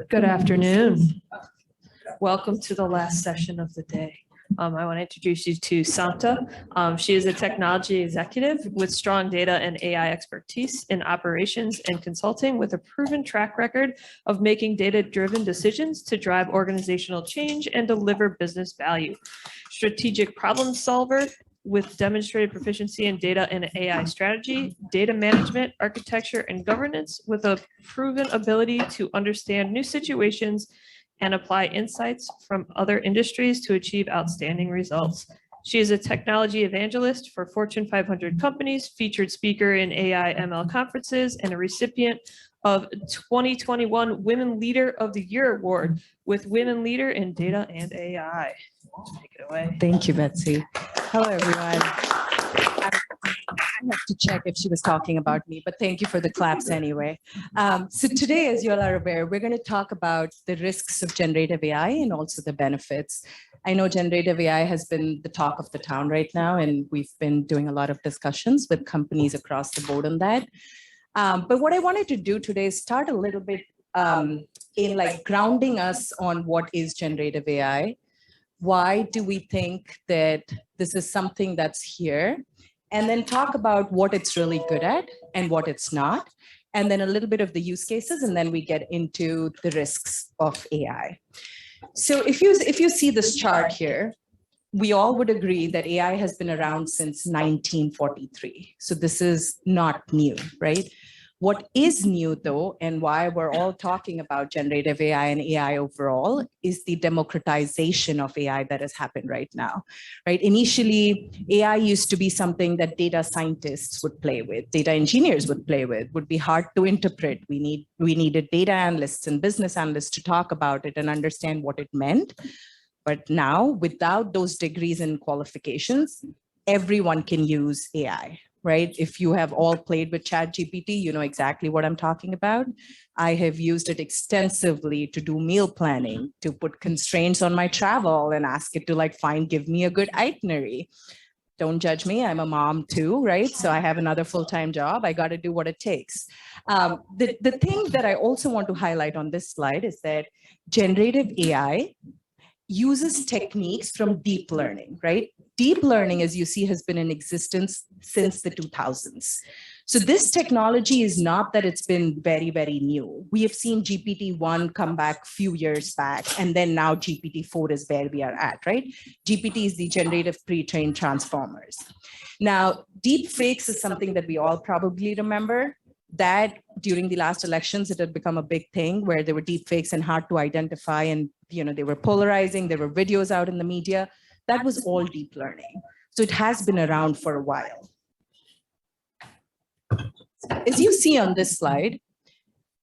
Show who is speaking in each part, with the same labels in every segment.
Speaker 1: Good afternoon. Welcome to the last session of the day. I want to introduce you to Samta. She is a technology executive with strong data and AI expertise in operations and consulting with a proven track record of making data-driven decisions to drive organizational change and deliver business value. Strategic problem solver with demonstrated proficiency in data and AI strategy, data management, architecture, and governance with a proven ability to understand new situations and apply insights from other industries to achieve outstanding results. She is a technology evangelist for Fortune 500 companies, featured speaker in AI ML conferences, and a recipient of 2021 Women Leader of the Year Award with Women Leader in Data and AI. Take it away.
Speaker 2: Thank you, Betsy. Hello, everyone. I have to check if she was talking about me, but thank you for the claps anyway. So today, as you all are aware, we're going to talk about the risks of generative AI and also the benefits. I know generative AI has been the talk of the town right now, and we've been doing a lot of discussions with companies across the board on that. But what I wanted to do today is start a little bit in like grounding us on what is generative AI. Why do we think that this is something that's here? And then talk about what it's really good at and what it's not. And then a little bit of the use cases, and then we get into the risks of AI. So if you see this chart here, we all would agree that AI has been around since 1943. So this is not new, right? What is new, though, and why we're all talking about generative AI and AI overall, is the democratization of AI that has happened right now, right? Initially, AI used to be something that data scientists would play with, data engineers would play with, would be hard to interpret. We needed data analysts and business analysts to talk about it and understand what it meant. But now, without those degrees and qualifications, everyone can use AI. Right? If you have all played with ChatGPT, you know exactly what I'm talking about. I have used it extensively to do meal planning, to put constraints on my travel and ask it to like give me a good itinerary. Don't judge me, I'm a mom too, right? So I have another full-time job, I gotta do what it takes. The thing that I also want to highlight on this slide is that generative AI uses techniques from deep learning, right? Deep learning, as you see, has been in existence since the 2000s. So this technology is not that it's been very, very new. We have seen GPT-1 come back a few years back, and then now GPT-4 is where we are at, right? GPT is the generative pre-trained transformers. Now, deep fakes is something that we all probably remember. That during the last elections, it had become a big thing where there were deep fakes and hard to identify, and they were polarizing, there were videos out in the media. That was all deep learning. So it has been around for a while. As you see on this slide,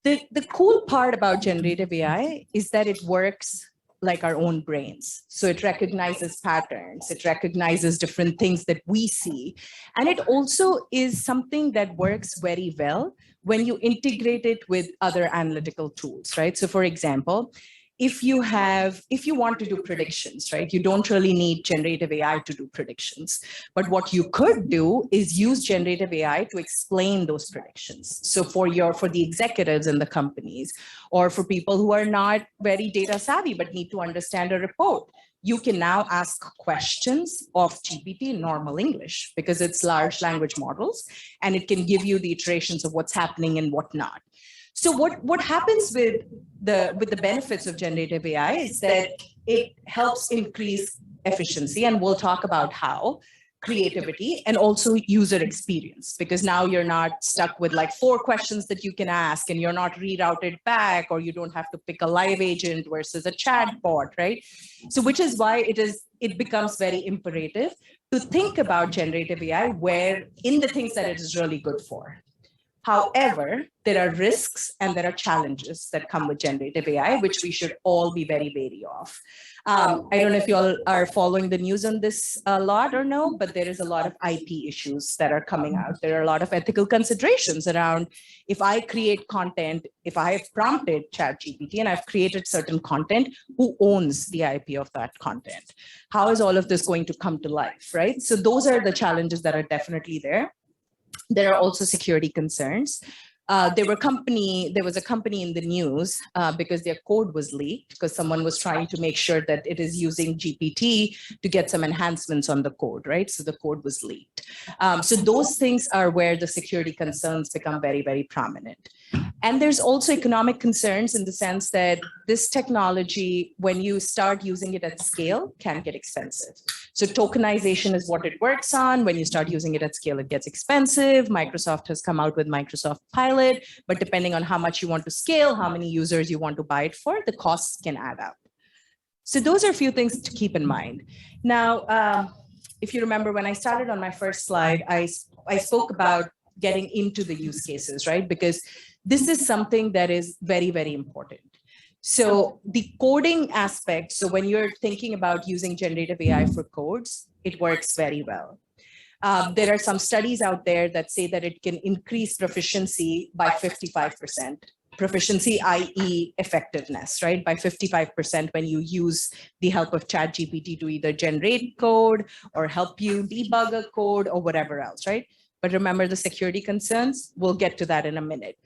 Speaker 2: the cool part about generative AI is that it works like our own brains. So it recognizes patterns, it recognizes different things that we see. And it also is something that works very well when you integrate it with other analytical tools, right? So for example, if you want to do predictions, right, you don't really need generative AI to do predictions. But what you could do is use generative AI to explain those predictions. So for the executives in the companies, or for people who are not very data savvy but need to understand a report, you can now ask questions of GPT in normal English because it's large language models, and it can give you the iterations of what's happening and whatnot. So what happens with the benefits of generative AI is that it helps increase efficiency, and we'll talk about how, creativity, and also user experience, because now you're not stuck with like 4 questions that you can ask and you're not rerouted back, or you don't have to pick a live agent versus a chat bot, right? So which is why it becomes very imperative to think about generative AI where in the things that it is really good for. However, there are risks and there are challenges that come with generative AI, which we should all be very wary of. I don't know if you all are following the news on this a lot or no, but there is a lot of IP issues that are coming out. There are a lot of ethical considerations around if I create content, if I have prompted ChatGPT and I've created certain content, who owns the IP of that content? How is all of this going to come to life, right? So those are the challenges that are definitely there. There are also security concerns. there was a company in the news because their code was leaked because someone was trying to make sure that it is using GPT to get some enhancements on the code, right? So the code was leaked. So those things are where the security concerns become very, very prominent. And there's also economic concerns in the sense that this technology, when you start using it at scale, can get expensive. So tokenization is what it works on. When you start using it at scale, it gets expensive. Microsoft has come out with Microsoft Pilot, but depending on how much you want to scale, how many users you want to buy it for, the costs can add up. So those are a few things to keep in mind. Now, if you remember, when I started on my first slide, I spoke about getting into the use cases, right? Because this is something that is very, very important. So the coding aspect, so when you're thinking about using generative AI for codes, it works very well. There are some studies out there that say that it can increase proficiency by 55%. Proficiency, i.e. effectiveness, right? By 55% when you use the help of ChatGPT to either generate code or help you debug a code or whatever else, right? But remember the security concerns, we'll get to that in a minute.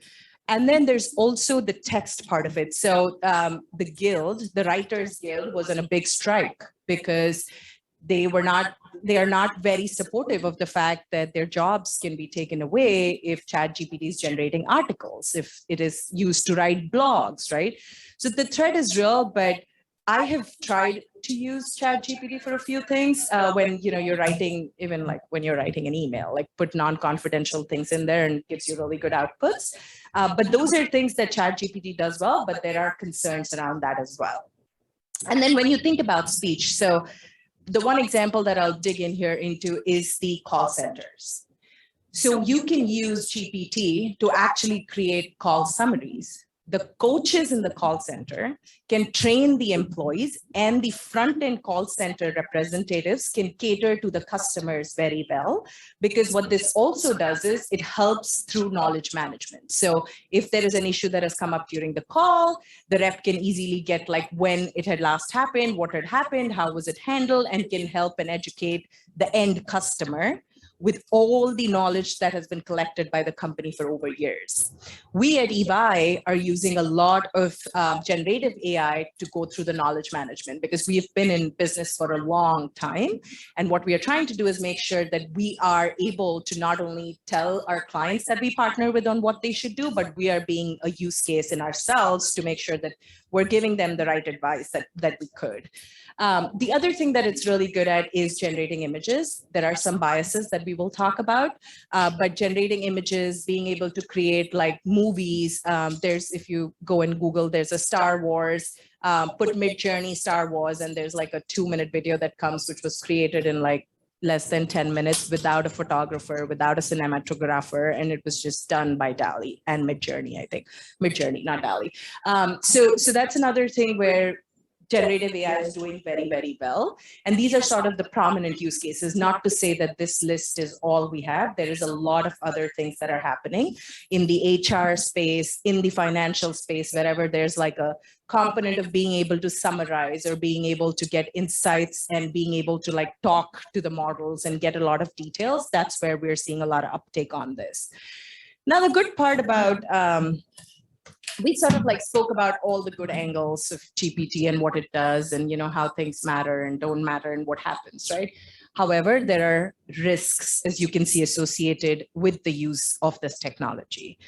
Speaker 2: And then there's also the text part of it. So the Writers Guild was on a big strike because they are not very supportive of the fact that their jobs can be taken away if ChatGPT is generating articles, if it is used to write blogs, right? So the threat is real, but I have tried to use ChatGPT for a few things when you're writing, even like when you're writing an email, like put non-confidential things in there and it gives you really good outputs. But those are things that ChatGPT does well, but there are concerns around that as well. And then when you think about speech, so the one example that I'll dig in here into is the call centers. So you can use GPT to actually create call summaries. The coaches in the call center can train the employees, and the front-end call center representatives can cater to the customers very well, because what this also does is it helps through knowledge management. So if there is an issue that has come up during the call, the rep can easily get like when it had last happened, what had happened, how was it handled, and can help and educate the end customer with all the knowledge that has been collected by the company for over years. We at EY are using a lot of generative AI to go through the knowledge management because we've been in business for a long time. And what we are trying to do is make sure that we are able to not only tell our clients that we partner with on what they should do, but we are being a use case in ourselves to make sure that we're giving them the right advice that we could. The other thing that it's really good at is generating images. There are some biases that we will talk about, but generating images, being able to create like movies. If you go and Google, there's a Star Wars, put Mid-Journey Star Wars, and there's like a 2-minute video that comes, which was created in like less than 10 minutes without a photographer, without a cinematographer, and it was just done by DALL-E and Mid-Journey, I think. Mid-Journey, not DALL-E. So that's another thing where generative AI is doing very, very well. And these are sort of the prominent use cases, not to say that this list is all we have. There is a lot of other things that are happening in the HR space, in the financial space, wherever there's like a component of being able to summarize or being able to get insights and being able to like talk to the models and get a lot of details. That's where we're seeing a lot of uptake on this. Now, the good part about we sort of like spoke about all the good angles of GPT and what it does and, how things matter and don't matter and what happens, right? However, there are risks, as you can see, associated with the use of this technology.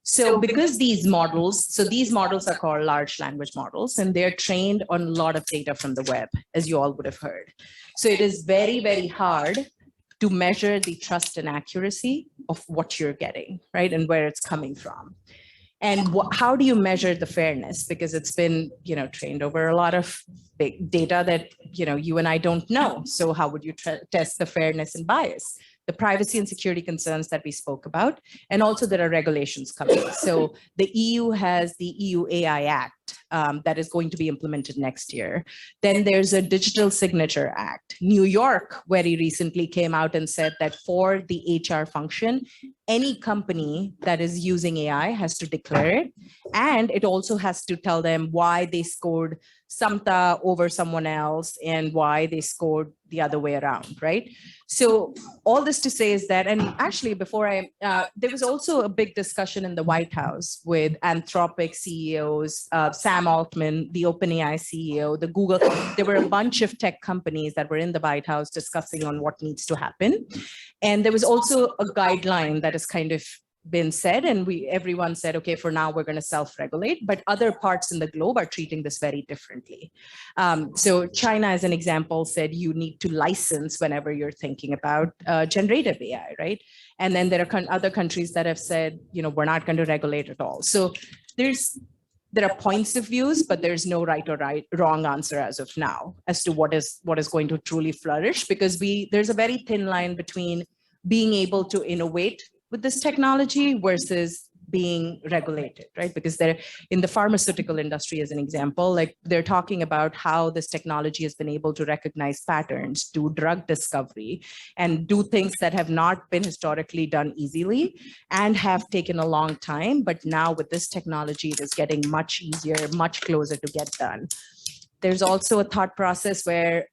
Speaker 2: So because these models are called large language models, and they're trained on a lot of data from the web, as you all would have heard. So it is very, very hard to measure the trust and accuracy of what you're getting, right? And where it's coming from. And how do you measure the fairness? Because it's been, trained over a lot of big data that, you and I don't know. So how would you test the fairness and bias? The privacy and security concerns that we spoke about. And also there are regulations coming. So the EU has the EU AI Act that is going to be implemented next year. Then there's a Digital Signature Act. New York very recently came out and said that for the HR function, any company that is using AI has to declare it. And it also has to tell them why they scored Samta over someone else and why they scored the other way around, right? So all this to say is that, and actually there was also a big discussion in the White House with Anthropic CEOs, Sam Altman, the OpenAI CEO, the Google. There were a bunch of tech companies that were in the White House discussing on what needs to happen. And there was also a guideline that has kind of been said, and everyone said, okay, for now we're going to self-regulate, but other parts in the globe are treating this very differently. So China, as an example, said you need to license whenever you're thinking about generative AI, right? And then there are other countries that have said, we're not going to regulate at all. So there are points of views, but there's no right or wrong answer as of now as to what is going to truly flourish, because there's a very thin line between being able to innovate with this technology versus being regulated, right? Because they're in the pharmaceutical industry, as an example, like they're talking about how this technology has been able to recognize patterns, do drug discovery, and do things that have not been historically done easily and have taken a long time. But now with this technology, it is getting much easier, much closer to get done. There's also a thought process where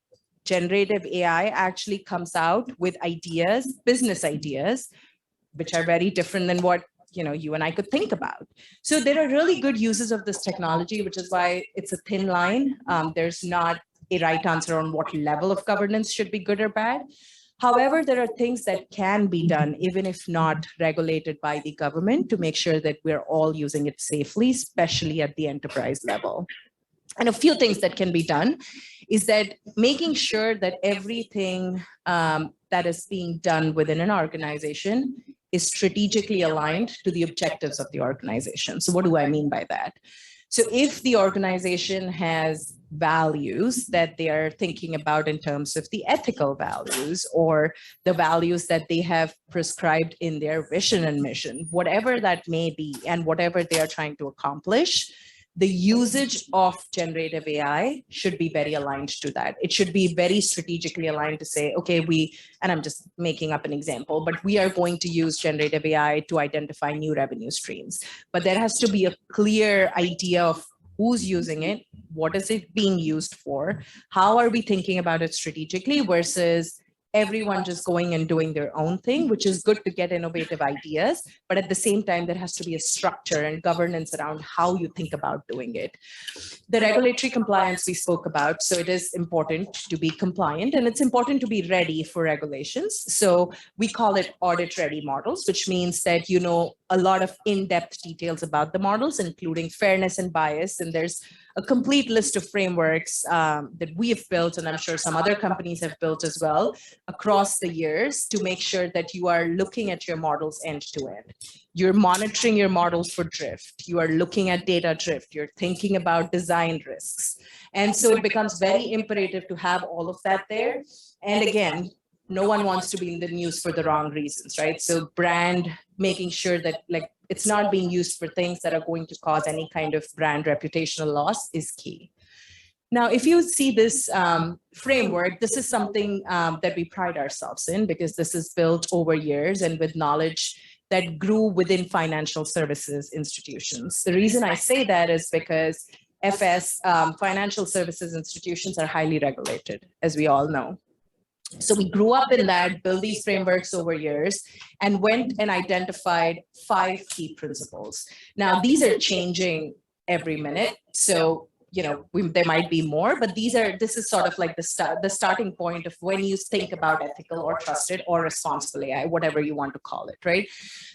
Speaker 2: generative AI actually comes out with ideas, business ideas, which are very different than what you and I could think about. So there are really good uses of this technology, which is why it's a thin line. There's not a right answer on what level of governance should be good or bad. However, there are things that can be done, even if not regulated by the government, to make sure that we're all using it safely, especially at the enterprise level. And a few things that can be done is that making sure that everything that is being done within an organization is strategically aligned to the objectives of the organization. So what do I mean by that? So if the organization has values that they are thinking about in terms of the ethical values or the values that they have prescribed in their vision and mission, whatever that may be, and whatever they are trying to accomplish, the usage of generative AI should be very aligned to that. It should be very strategically aligned to say, okay, and I'm just making up an example, but we are going to use generative AI to identify new revenue streams. But there has to be a clear idea of who's using it, what is it being used for, how are we thinking about it strategically versus everyone just going and doing their own thing, which is good to get innovative ideas. But at the same time, there has to be a structure and governance around how you think about doing it. The regulatory compliance we spoke about. So it is important to be compliant and it's important to be ready for regulations. So we call it audit ready models, which means that you know a lot of in-depth details about the models, including fairness and bias. And there's a complete list of frameworks that we have built, and I'm sure some other companies have built as well, across the years to make sure that you are looking at your models end to end. You're monitoring your models for drift. You are looking at data drift. You're thinking about design risks. And so it becomes very imperative to have all of that there. And again, no one wants to be in the news for the wrong reasons, right? So brand, making sure that it's not being used for things that are going to cause any kind of brand reputational loss is key. Now, if you see this framework, this is something that we pride ourselves in because this is built over years and with knowledge that grew within financial services institutions. The reason I say that is because financial services institutions are highly regulated, as we all know. So we grew up in that, built these frameworks over years, and went and identified 5 key principles. Now, these are changing every minute. So, there might be more, but this is sort of like the starting point of when you think about ethical or trusted or responsible AI, whatever you want to call it, right?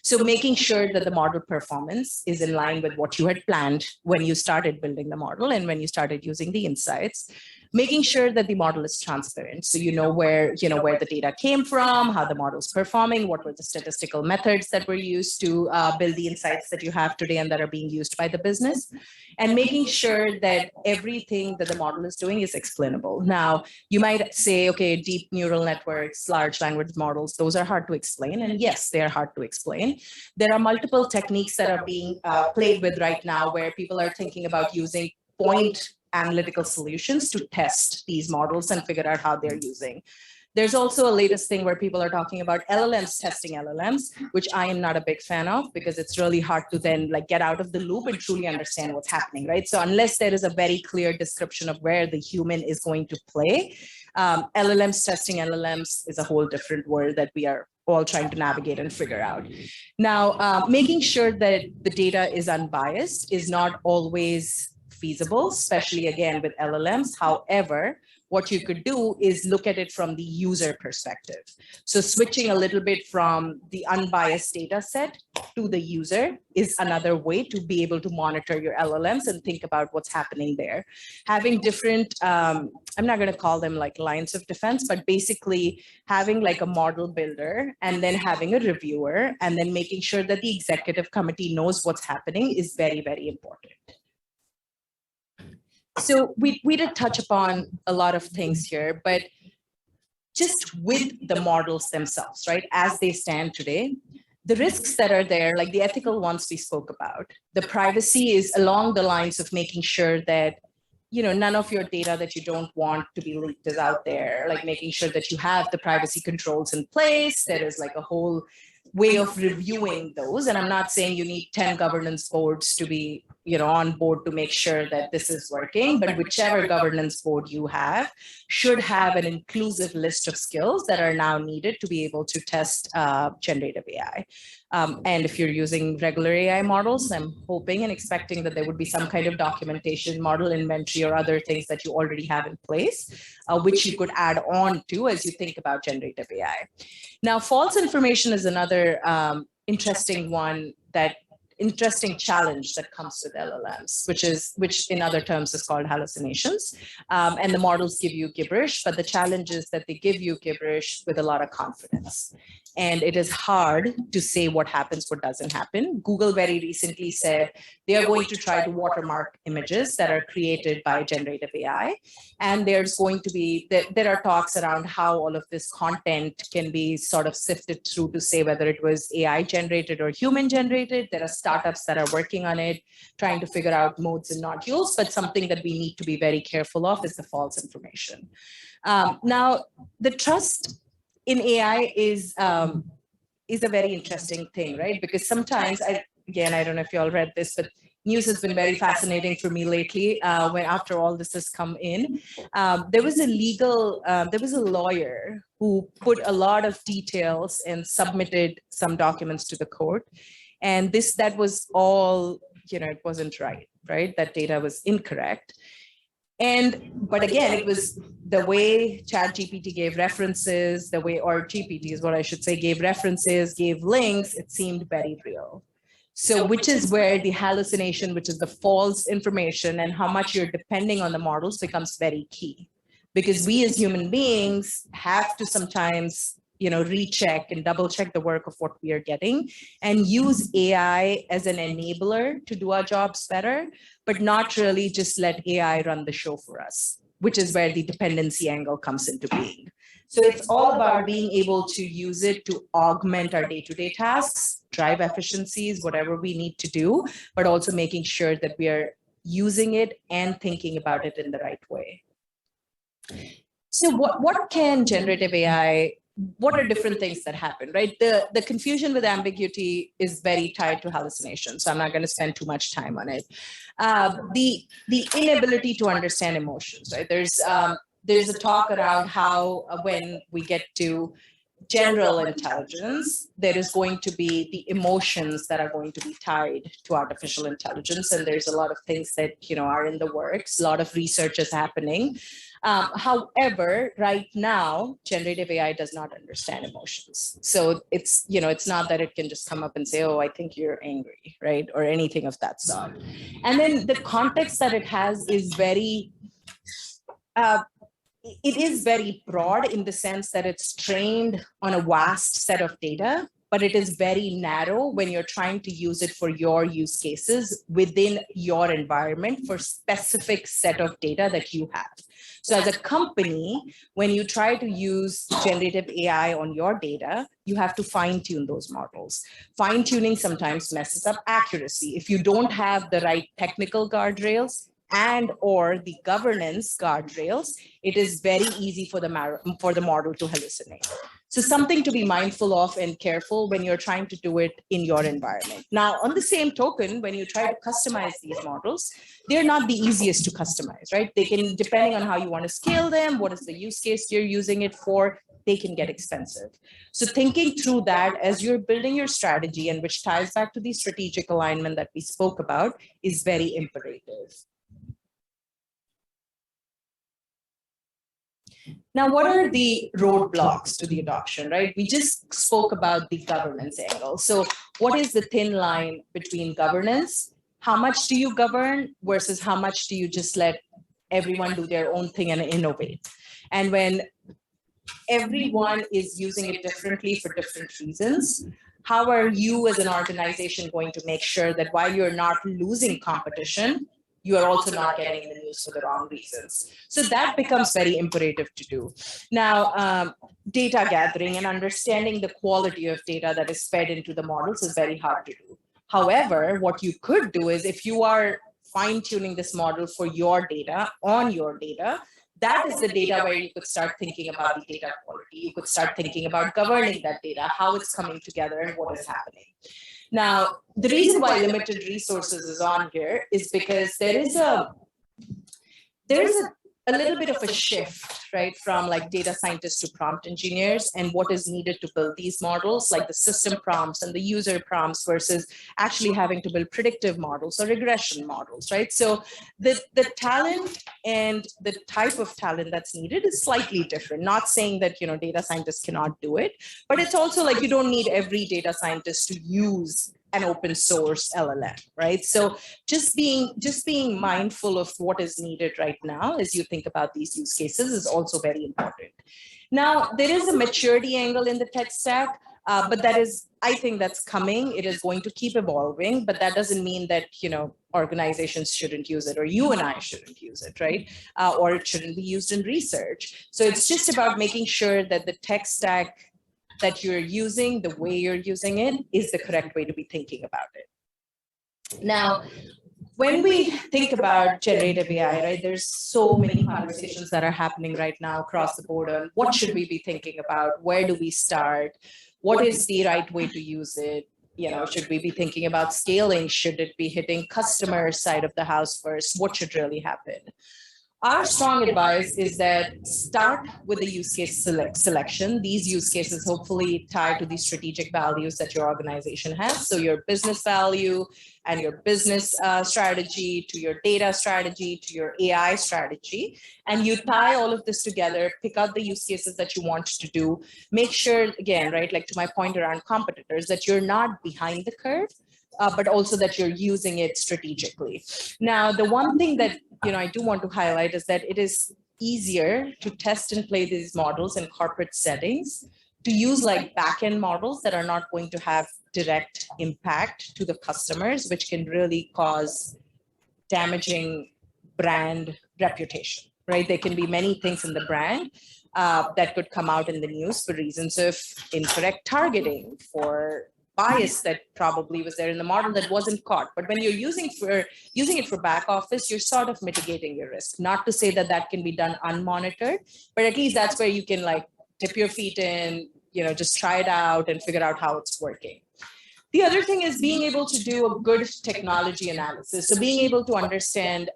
Speaker 2: So making sure that the model performance is in line with what you had planned when you started building the model and when you started using the insights. Making sure that the model is transparent. So where the data came from, how the model is performing, what were the statistical methods that were used to build the insights that you have today and that are being used by the business. And making sure that everything that the model is doing is explainable. Now, you might say, okay, deep neural networks, large language models, those are hard to explain. And yes, they are hard to explain. There are multiple techniques that are being played with right now where people are thinking about using point analytical solutions to test these models and figure out how they're using. There's also a latest thing where people are talking about LLMs testing LLMs, which I am not a big fan of because it's really hard to then like get out of the loop and truly understand what's happening, right? So unless there is a very clear description of where the human is going to play, LLMs testing LLMs is a whole different world that we are all trying to navigate and figure out. Now, making sure that the data is unbiased is not always feasible, especially again with LLMs. However, what you could do is look at it from the user perspective. So switching a little bit from the unbiased data set to the user is another way to be able to monitor your LLMs and think about what's happening there. Having different, I'm not going to call them like lines of defense, but basically having like a model builder and then having a reviewer and then making sure that the executive committee knows what's happening is very, very important. So we did touch upon a lot of things here, but just with the models themselves, right, as they stand today, the risks that are there, like the ethical ones we spoke about, the privacy is along the lines of making sure that, you know, none of your data that you don't want to be leaked is out there, like making sure that you have the privacy controls in place. There is like a whole way of reviewing those. And I'm not saying you need 10 governance boards to be, you know, on board to make sure that this is working, but whichever governance board you have should have an inclusive list of skills that are now needed to be able to test generative AI. And if you're using regular AI models, I'm hoping and expecting that there would be some kind of documentation, model inventory, or other things that you already have in place, which you could add on to as you think about generative AI. Now, false information is another interesting challenge that comes with LLMs, which in other terms is called hallucinations. And the models give you gibberish, but the challenge is that they give you gibberish with a lot of confidence. And it is hard to say what happens, what doesn't happen. Google very recently said they are going to try to watermark images that are created by generative AI. And there's going to be, there are talks around how all of this content can be sort of sifted through to say whether it was AI generated or human generated. There are startups that are working on it, trying to figure out modes and nodules, but something that we need to be very careful of is the false information. Now, the trust in AI is a very interesting thing, right? Because sometimes, I don't know if you all read this, but news has been very fascinating for me lately. When after all this has come in, there was a lawyer who put a lot of details and submitted some documents to the court, and that was all, you know, it wasn't right? That data was incorrect. But again, it was the way ChatGPT gave references, or GPT is what I should say, gave references, gave links, it seemed very real. So which is where the hallucination, which is the false information and how much you're depending on the models becomes very key. Because we as human beings have to sometimes, you know, recheck and double check the work of what we are getting and use AI as an enabler to do our jobs better, but not really just let AI run the show for us, which is where the dependency angle comes into being. So it's all about being able to use it to augment our day-to-day tasks, drive efficiencies, whatever we need to do, but also making sure that we are using it and thinking about it in the right way. So what can generative AI, what are different things that happen, right? The confusion with ambiguity is very tied to hallucination, so I'm not going to spend too much time on it. The inability to understand emotions, right? There's a talk around how when we get to general intelligence, there is going to be the emotions that are going to be tied to artificial intelligence, and there's a lot of things that, you know, are in the works. A lot of research is happening. However, right now, generative AI does not understand emotions. So it's, you know, it's not that it can just come up and say, oh, I think you're angry, right? Or anything of that sort. And then the context that it has is very, it is very broad in the sense that it's trained on a vast set of data, but it is very narrow when you're trying to use it for your use cases within your environment for specific set of data that you have. So as a company, when you try to use generative AI on your data, you have to fine-tune those models. Fine-tuning sometimes messes up accuracy. If you don't have the right technical guardrails, and or the governance guardrails, it is very easy for the model to hallucinate. So something to be mindful of and careful when you're trying to do it in your environment. Now, on the same token, when you try to customize these models, they're not the easiest to customize, right? They can, depending on how you want to scale them, what is the use case you're using it for, they can get expensive. So thinking through that as you're building your strategy, and which ties back to the strategic alignment that we spoke about, is very imperative. Now, what are the roadblocks to the adoption, right? We just spoke about the governance angle. So what is the thin line between governance? How much do you govern versus how much do you just let everyone do their own thing and innovate? And when everyone is using it differently for different reasons, how are you as an organization going to make sure that while you're not losing competition, you are also not getting in the news for the wrong reasons? So that becomes very imperative to do. Now, data gathering and understanding the quality of data that is fed into the models is very hard to do. However, what you could do is, if you are fine-tuning this model for your data, on your data, that is the data where you could start thinking about the data quality. You could start thinking about governing that data, how it's coming together and what is happening. Now, the reason why limited resources is on here is because there is a little bit of a shift, right, from like data scientists to prompt engineers, and what is needed to build these models, like the system prompts and the user prompts, versus actually having to build predictive models or regression models, right? So the talent and the type of talent that's needed is slightly different. Not saying that, you know, data scientists cannot do it, but it's also like you don't need every data scientist to use an open source LLM, right? So just being mindful of what is needed right now as you think about these use cases is also very important. Now, there is a maturity angle in the tech stack, but that is, I think that's coming. It is going to keep evolving, but that doesn't mean that, you know, organizations shouldn't use it, or you and I shouldn't use it, right? Or it shouldn't be used in research. So it's just about making sure that the tech stack that you're using, the way you're using it, is the correct way to be thinking about it. Now, when we think about generative AI, right, there's so many conversations that are happening right now across the board on what should we be thinking about, where do we start, what is the right way to use it, you know, should we be thinking about scaling, should it be hitting customer side of the house first, what should really happen? Our strong advice is that start with the use case selection. These use cases hopefully tie to the strategic values that your organization has. So your business value and your business strategy, to your data strategy, to your AI strategy. And you tie all of this together, pick out the use cases that you want to do. Make sure, again, right, like to my point around competitors, that you're not behind the curve, but also that you're using it strategically. Now, the one thing that I do want to highlight is that it is easier to test and play these models in corporate settings, to use like back-end models that are not going to have direct impact to the customers, which can really cause damaging brand reputation, right? There can be many things in the brand that could come out in the news for reasons of incorrect targeting, for bias that probably was there in the model that wasn't caught. But when you're using it for back office, you're sort of mitigating your risk. Not to say that that can be done unmonitored, but at least that's where you can like dip your feet in, just try it out and figure out how it's working. The other thing is being able to do a good technology analysis. So being able to understand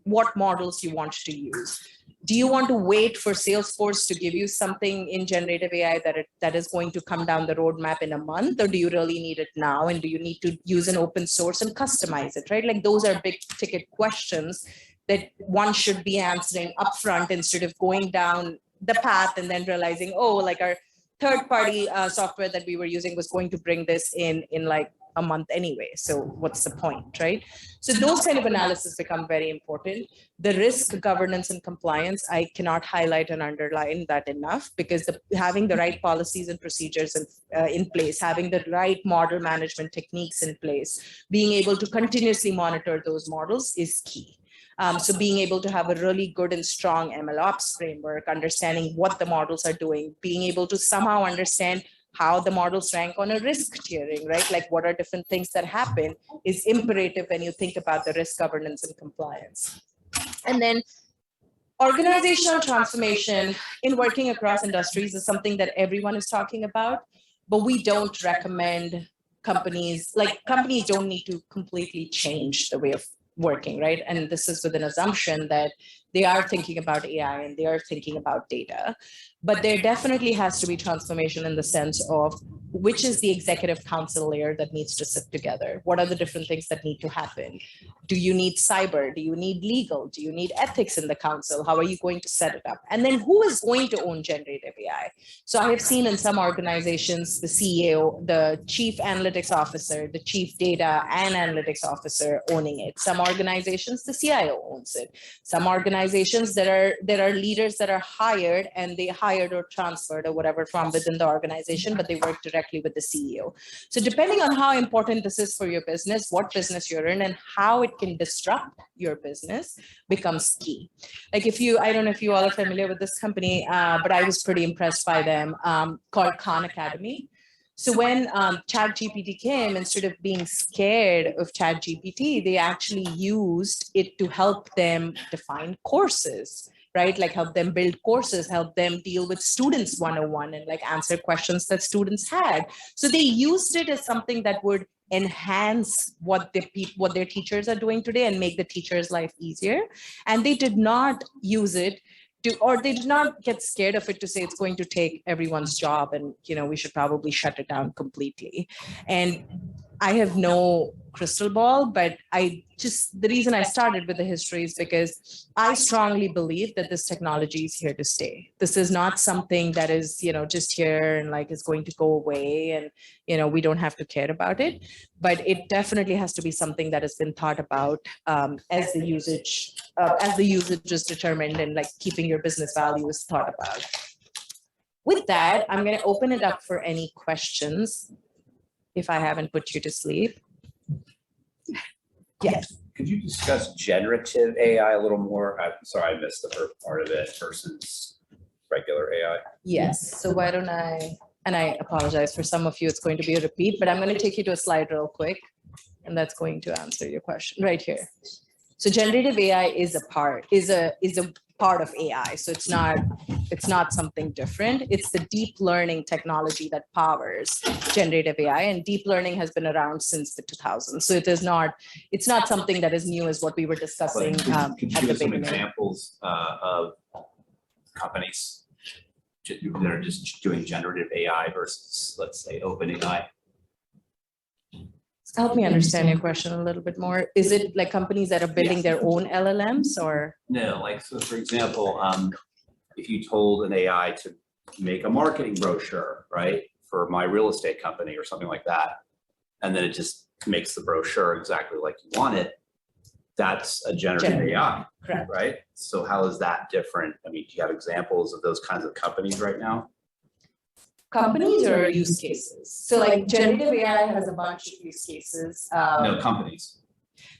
Speaker 2: what models you want to use. Do you want to wait for Salesforce to give you something in generative AI that is going to come down the roadmap in a month? Or do you really need it now? And do you need to use an open source and customize it, right? Like those are big ticket questions that one should be answering upfront instead of going down the path and then realizing, oh, like our third-party software that we were using was going to bring this in like a month anyway. So what's the point, right? So those kind of analysis become very important. The risk governance and compliance, I cannot highlight and underline that enough, because having the right policies and procedures in place, having the right model management techniques in place, being able to continuously monitor those models is key. So being able to have a really good and strong MLOps framework, understanding what the models are doing, being able to somehow understand how the models rank on a risk tiering, right? Like what are different things that happen is imperative when you think about the risk governance and compliance. And then organizational transformation in working across industries is something that everyone is talking about, but we don't recommend companies don't need to completely change the way of working, right? And this is with an assumption that they are thinking about AI and they are thinking about data. But there definitely has to be transformation in the sense of which is the executive council layer that needs to sit together? What are the different things that need to happen? Do you need cyber? Do you need legal? Do you need ethics in the council? How are you going to set it up? And then who is going to own generative AI? So I have seen in some organizations, the CEO, the chief analytics officer, the chief data and analytics officer owning it. Some organizations, the CIO owns it. Some organizations there are leaders that are hired and they hired or transferred or whatever from within the organization, but they work directly with the CEO. So depending on how important this is for your business, what business you're in, and how it can disrupt your business becomes key. Like I don't know if you all are familiar with this company, but I was pretty impressed by them, called Khan Academy. So when ChatGPT came, instead of being scared of ChatGPT, they actually used it to help them define courses, right? Like help them build courses, help them deal with students one-on-one and like answer questions that students had. So they used it as something that would enhance what their teachers are doing today and make the teacher's life easier. And they did not use it or they did not get scared of it to say it's going to take everyone's job and, we should probably shut it down completely. And I have no crystal ball, but the reason I started with the history is because I strongly believe that this technology is here to stay. This is not something that is, just here and like is going to go away and, we don't have to care about it, but it definitely has to be something that has been thought about as the usage is determined and like keeping your business value is thought about. With that, I'm going to open it up for any questions. If I haven't put you to sleep. Yes.
Speaker 3: Could you discuss generative AI a little more? I'm sorry, I missed the first part of it versus regular AI.
Speaker 2: Yes. So why don't and I apologize for some of you, it's going to be a repeat, but I'm going to take you to a slide real quick, and that's going to answer your question right here. So generative AI is a part of AI. So it's not something different. It's the deep learning technology that powers generative AI, and deep learning has been around since the 2000s. So it's not something that is new as what we were discussing
Speaker 3: could you
Speaker 2: at the
Speaker 3: give some
Speaker 2: beginning.
Speaker 3: examples of companies that are just doing generative AI versus, let's say, OpenAI?
Speaker 2: Help me understand your question a little bit more. Is it like companies that are building their own LLMs or?
Speaker 3: No, like, so for example, if you told an AI to make a marketing brochure, right, for my real estate company or something like that, and then it just makes the brochure exactly like you want it, that's a generative AI,
Speaker 2: correct.
Speaker 3: Right? So how is that different? I mean, do you have examples of those kinds of companies right now?
Speaker 2: Companies or use cases? So like generative AI has a bunch of use cases.
Speaker 3: No, companies.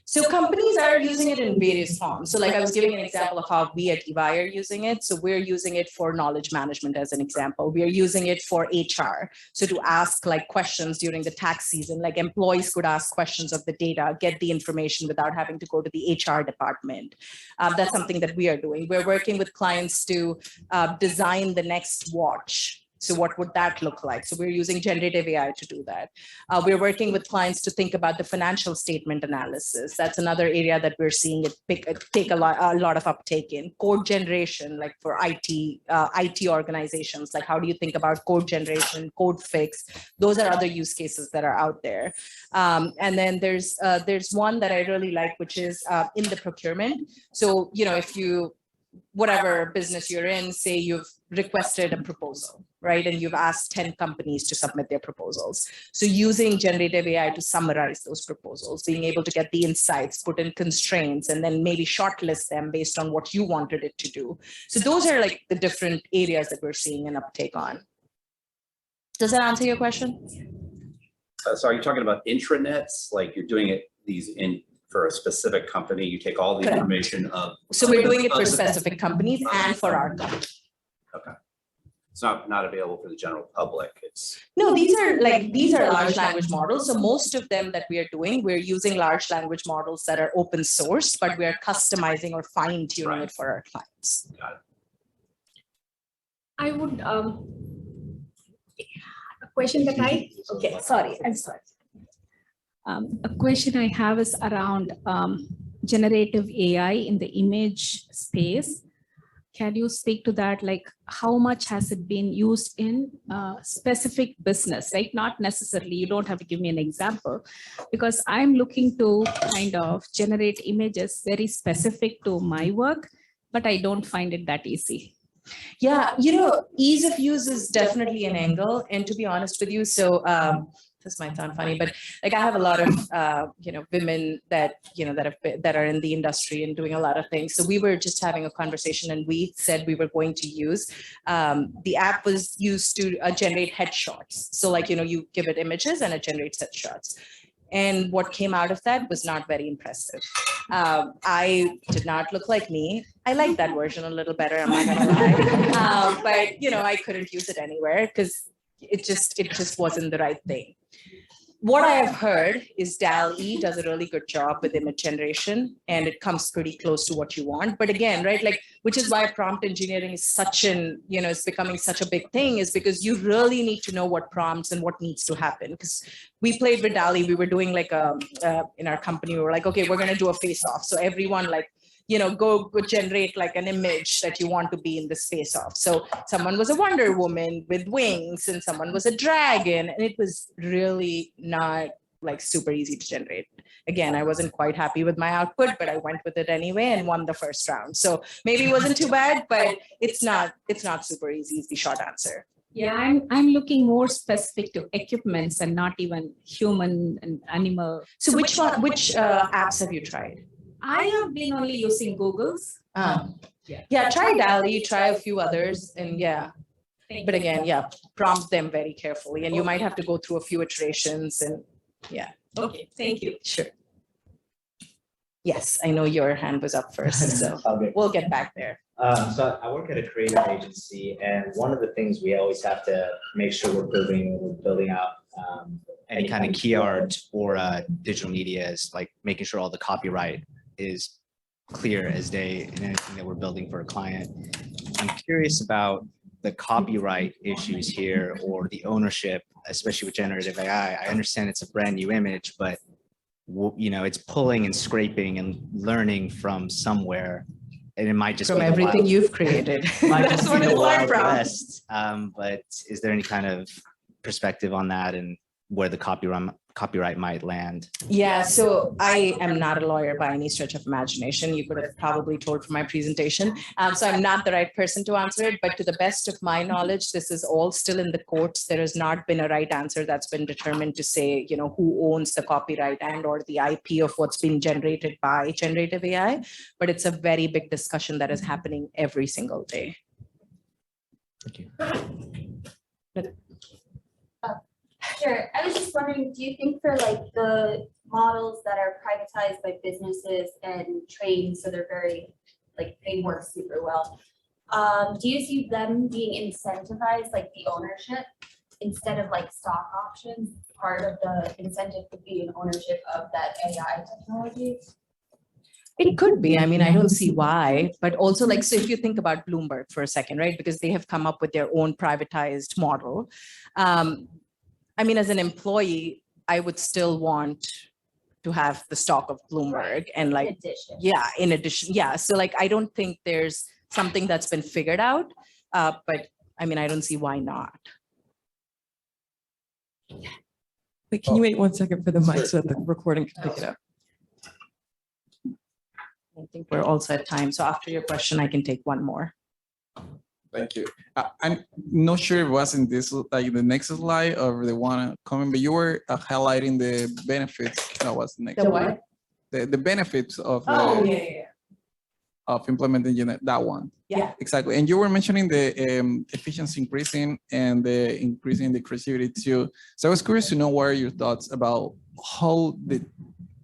Speaker 2: So companies are using it in various forms. So like I was giving an example of how we at EY are using it. So we're using it for knowledge management as an example. We are using it for HR. So to ask like questions during the tax season, like employees could ask questions of the data, get the information without having to go to the HR department. That's something that we are doing. We're working with clients to design the next watch. So what would that look like? So we're using generative AI to do that. We're working with clients to think about the financial statement analysis. That's another area that we're seeing it take a lot of uptake in. Code generation, like for IT organizations, like how do you think about code generation, code fix? Those are other use cases that are out there. And then there's one that I really like, which is in the procurement. So, if you, whatever business you're in, say you've requested a proposal, right? And you've asked 10 companies to submit their proposals. So using generative AI to summarize those proposals, being able to get the insights, put in constraints, and then maybe shortlist them based on what you wanted it to do. So those are like the different areas that we're seeing an uptake on. Does that answer your question?
Speaker 3: So are you talking about intranets? Like you're doing it for a specific company, you take all the information of.
Speaker 2: So we're doing it for specific companies and for our company.
Speaker 3: Okay. It's not available for the general public. It's
Speaker 2: No, these are large language models. So most of them that we are doing, we're using large language models that are open source, but we are customizing or fine tuning it for our clients.
Speaker 3: got it.
Speaker 4: I would, a question that okay, sorry, I'm sorry. A question I have is around generative AI in the image space. Can you speak to that? Like, how much has it been used in specific business, right? Not necessarily, you don't have to give me an example, because I'm looking to kind of generate images very specific to my work, but I don't find it that easy.
Speaker 2: Yeah, ease of use is definitely an angle. And to be honest with you, so this might sound funny, but like I have a lot of women that that are in the industry and doing a lot of things. So we were just having a conversation, and we said we were going to use the app was used to generate headshots. So like you give it images and it generates headshots. And what came out of that was not very impressive. I did not look like me. I like that version a little better, I'm not gonna lie. But I couldn't use it anywhere because it just wasn't the right thing. What I have heard is DALL-E does a really good job with image generation, and it comes pretty close to what you want. But again, right, like, which is why prompt engineering is such it's becoming such a big thing, is because you really need to know what prompts and what needs to happen. Because we played with DALL-E, we were doing like in our company, we were like, okay, we're going to do a face-off. So everyone go generate like an image that you want to be in the space of. So someone was a Wonder Woman with wings and someone was a dragon. And it was really not like super easy to generate. Again, I wasn't quite happy with my output, but I went with it anyway and won the first round. So maybe it wasn't too bad, but it's not super easy is the short answer.
Speaker 4: Yeah, I'm looking more specific to equipments and not even human and animal.
Speaker 2: So which apps have you tried?
Speaker 4: I have been only using Google's.
Speaker 2: Yeah, try DALL-E, try a few others, and yeah. But again, yeah, prompt them very carefully, and you might have to go through a few iterations, and yeah.
Speaker 4: Okay, thank you.
Speaker 2: Sure. Yes, I know your hand was up first, so we'll get back there.
Speaker 5: So I work at a creative agency, and one of the things we always have to make sure we're building out any kind of key art or digital media is like making sure all the copyright is clear as day in anything that we're building for a client. I'm curious about the copyright issues here or the ownership, especially with generative AI. I understand it's a brand new image, but it's pulling and scraping and learning from somewhere. And it might just
Speaker 2: from everything you've created.
Speaker 5: That's one of the Wild West. But is there any kind of perspective on that and where the copyright might land?
Speaker 2: Yeah, so I am not a lawyer by any stretch of imagination. You could have probably told from my presentation. So I'm not the right person to answer it, but to the best of my knowledge, this is all still in the courts. There has not been a right answer that's been determined to say, who owns the copyright and or the IP of what's been generated by generative AI. But it's a very big discussion that is happening every single day.
Speaker 5: Thank you.
Speaker 6: Sure. I was just wondering, do you think for like the models that are privatized by businesses and trained, so they're very, like, they work super well, do you see them being incentivized, like the ownership, instead of like stock options? Part of the incentive could be an ownership of that AI technology?
Speaker 2: It could be. I mean, I don't see why, but also like, so if you think about Bloomberg for a second, right, because they have come up with their own privatized model. I mean, as an employee, I would still want to have the stock of Bloomberg and like, in addition. Yeah. So like, I don't think there's something that's been figured out, but I mean, I don't see why not.
Speaker 7: Wait, can you wait 1 second for the mic so that the recording can pick it up?
Speaker 2: I think we're also at time. So after your question, I can take one more.
Speaker 8: Thank you. I'm not sure if it was in this, like the next slide or the one coming, but you were highlighting the benefits. That was the next.
Speaker 2: The what?
Speaker 8: The benefits of
Speaker 2: Oh,
Speaker 8: of implementing that one.
Speaker 2: Yeah.
Speaker 8: Exactly. And you were mentioning the efficiency increasing and the increasing the creativity too. So I was curious to know what are your thoughts about how the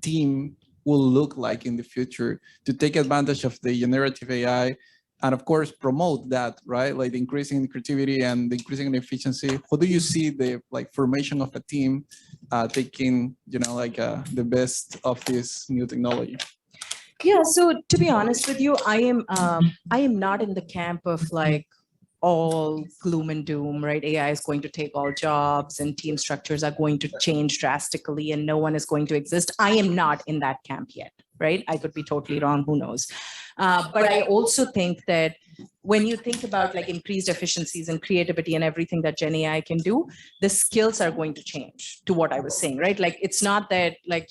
Speaker 8: team will look like in the future to take advantage of the generative AI and of course promote that, right? Like the increasing creativity and the increasing efficiency. How do you see the like formation of a team taking, the best of this new technology?
Speaker 2: Yeah, so to be honest with you, I am not in the camp of like all gloom and doom, right? AI is going to take all jobs and team structures are going to change drastically and no one is going to exist. I am not in that camp yet, right? I could be totally wrong, who knows? But I also think that when you think about like increased efficiencies and creativity and everything that GenAI can do, the skills are going to change to what I was saying, right? Like, it's not that like,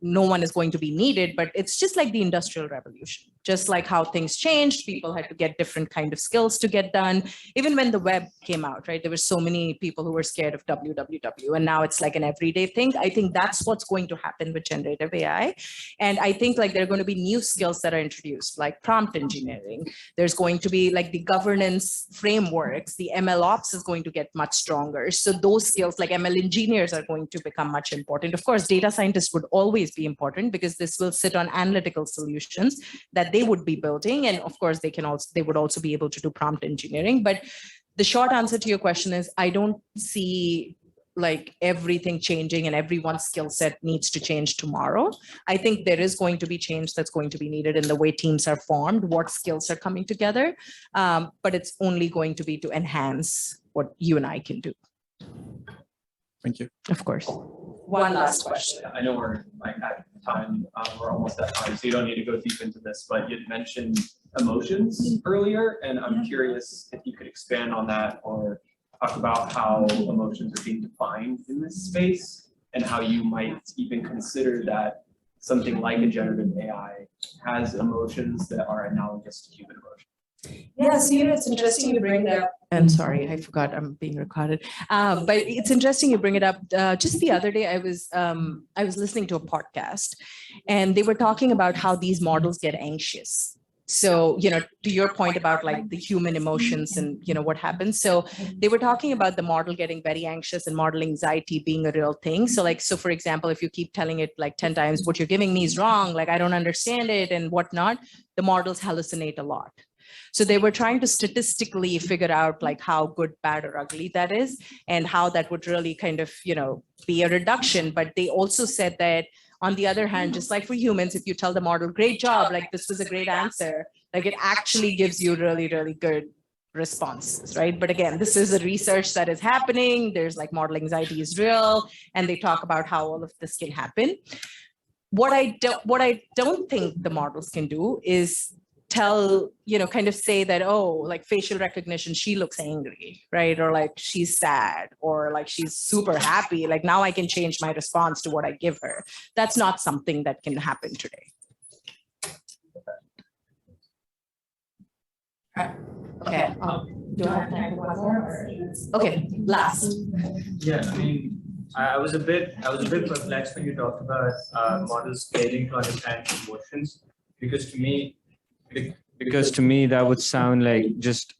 Speaker 2: no one is going to be needed, but it's just like the Industrial Revolution, just like how things changed, people had to get different kind of skills to get done. Even when the web came out, right? There were so many people who were scared of www, and now it's like an everyday thing. I think that's what's going to happen with generative AI. And I think like there are going to be new skills that are introduced, like prompt engineering. There's going to be like the governance frameworks, the ML ops is going to get much stronger. So those skills like ML engineers are going to become much important. Of course, data scientists would always be important because this will sit on analytical solutions that they would be building. And of course, they would also be able to do prompt engineering. But the short answer to your question is I don't see like everything changing and everyone's skill set needs to change tomorrow. I think there is going to be change that's going to be needed in the way teams are formed, what skills are coming together, but it's only going to be to enhance what you and I can do.
Speaker 8: Thank you.
Speaker 2: Of course. One last question.
Speaker 9: I know we're like at time, we're almost at time, so you don't need to go deep into this, but you'd mentioned emotions earlier, and I'm curious if you could expand on that or talk about how emotions are being defined in this space and how you might even consider that something like a generative AI has emotions that are analogous to human emotions.
Speaker 2: Yeah, so it's interesting you bring it up. I'm sorry, I forgot I'm being recorded. But it's interesting you bring it up. Just the other day, I was listening to a podcast, and they were talking about how these models get anxious. So, to your point about like the human emotions and, what happens. So they were talking about the model getting very anxious and model anxiety being a real thing. So for example, if you keep telling it like 10 times, what you're giving me is wrong, like I don't understand it and whatnot, the models hallucinate a lot. So they were trying to statistically figure out like how good, bad, or ugly that is and how that would really kind of, be a reduction. But they also said that on the other hand, just like for humans, if you tell the model, great job, like this was a great answer, like it actually gives you really, really good responses, right? But again, this is a research that is happening. There's like model anxiety is real, and they talk about how all of this can happen. What I don't think the models can do is tell, kind of say that, oh, like facial recognition, she looks angry, right? Or like she's sad, or like she's super happy. Like now I can change my response to what I give her. That's not something that can happen today. Okay. Do I have time for one more? Okay, last.
Speaker 10: Yeah, I mean, I was a bit perplexed when you talked about models failing to understand emotions, because to me that would sound like just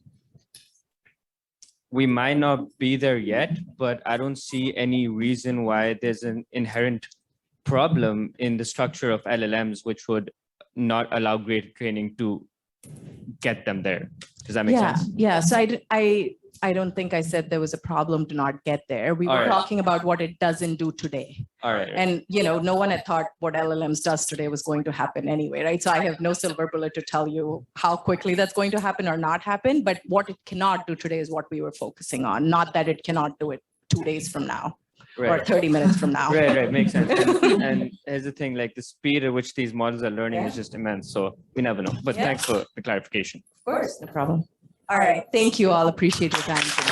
Speaker 10: we might not be there yet, but I don't see any reason why there's an inherent problem in the structure of LLMs which would not allow greater training to get them there. Does that make sense?
Speaker 2: Yeah. So I don't think I said there was a problem to not get there. We were talking about what it doesn't do today.
Speaker 10: All right.
Speaker 2: And, no one had thought what LLMs does today was going to happen anyway, right? So I have no silver bullet to tell you how quickly that's going to happen or not happen. But what it cannot do today is what we were focusing on, not that it cannot do it 2 days from now. Or 30 minutes from now.
Speaker 10: Right, makes sense. And here's the thing, like the speed at which these models are learning is just immense. So we never know. But thanks for the clarification.
Speaker 2: Of course, no problem. All right. Thank you all. Appreciate your time today.